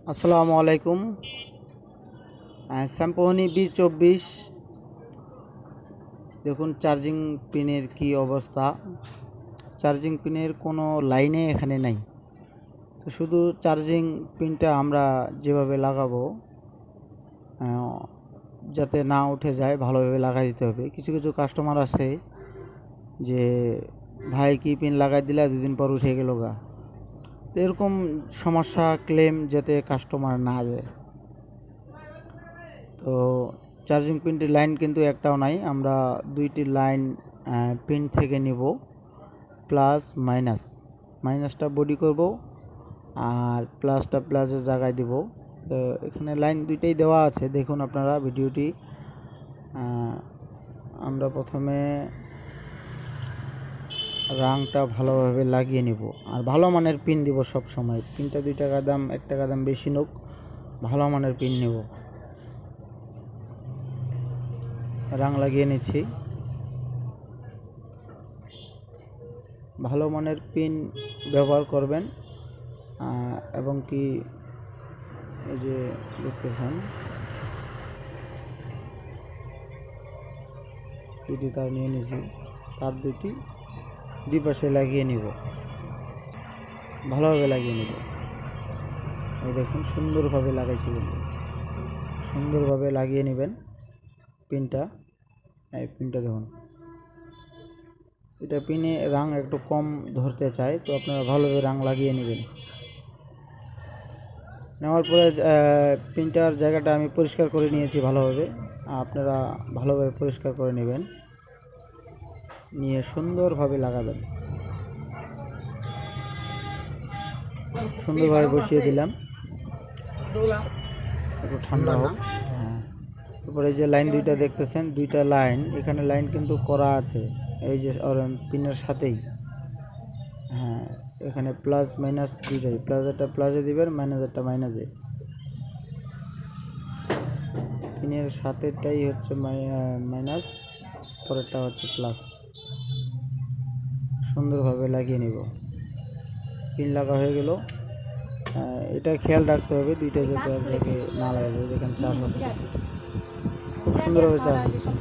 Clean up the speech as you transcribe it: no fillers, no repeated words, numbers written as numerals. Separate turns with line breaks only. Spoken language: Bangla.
আসসালামু আলাইকুম। স্যামসং B24 দেখুন চার্জিং পিনের কি অবস্থা। চার্জিং পিনের কোনো লাইনে এখানে নাই, তো শুধু চার্জিং পিনটা আমরা যেভাবে লাগাবো যাতে না উঠে যায় ভালোভাবে লাগাই দিতে হবে। কিছু কিছু কাস্টমার আছে যে ভাই কি পিন লাগাই দিলা 2 দিন পর উঠে গেল গা, তো এরকম সমস্যা ক্লেম যাতে কাস্টমার না দেয়। তো চার্জিং পিনটির লাইন কিন্তু একটাও নাই, আমরা দুইটি লাইন পিন থেকে নিব, প্লাস মাইনাসটা বডি করব আর প্লাসটা প্লাসের জায়গায় দিব। তো এখানে লাইন দুইটাই দেওয়া আছে, দেখুন আপনারা ভিডিওটি। আমরা প্রথমে রাংটা ভালোভাবে লাগিয়ে নিব আর ভালো মানের পিন দিব সব সময়। পিনটা 2 টাকা দাম 1 টাকা দাম বেশি নোক, ভালো মানের পিন নেব। রাং লাগিয়ে নিচ্ছি। ভালো মানের পিন ব্যবহার করবেন এবং কি এই যে দেখতেছেন দুটি তার নিয়ে নিয়েছি, তার দুই পাশে লাগিয়ে নিব, ভালোভাবে লাগিয়ে নিব। এই দেখুন সুন্দরভাবে লাগাইছি, কিন্তু সুন্দরভাবে লাগিয়ে নেবেন পিনটা। এই পিনটা দেখুন, এটা পিনে রাং একটু কম ধরতে চায়, তো আপনারা ভালোভাবে রাং লাগিয়ে নেবেন। নেওয়ার পরে পিনটার জায়গাটা আমি পরিষ্কার করে নিয়েছি ভালোভাবে, আপনারা ভালোভাবে পরিষ্কার করে নেবেন, নিয়ে সুন্দরভাবে লাগাবেন। সুন্দরভাবে বসিয়ে দিলাম, একটু ঠান্ডা হোক। হ্যাঁ, তারপরে এই যে লাইন দুইটা দেখতেছেন, দুইটা লাইন এখানে লাইন কিন্তু করা আছে এই যে পিনের সাথেই। হ্যাঁ, এখানে প্লাস মাইনাস দুইটাই, প্লাসেরটা প্লাসে দিবেন, মাইনাসেরটা মাইনাসে। পিনের সাথেটাই হচ্ছে মাইনাস, পরেরটা হচ্ছে প্লাস। সুন্দরভাবে লাগিয়ে নিব। পিন লাগা হয়ে গেল। এটা খেয়াল রাখতে হবে দুইটা যাতে আপনাকে না লাগে। দেখেন চার্জ হচ্ছে, খুব সুন্দরভাবে চার্জ হচ্ছে।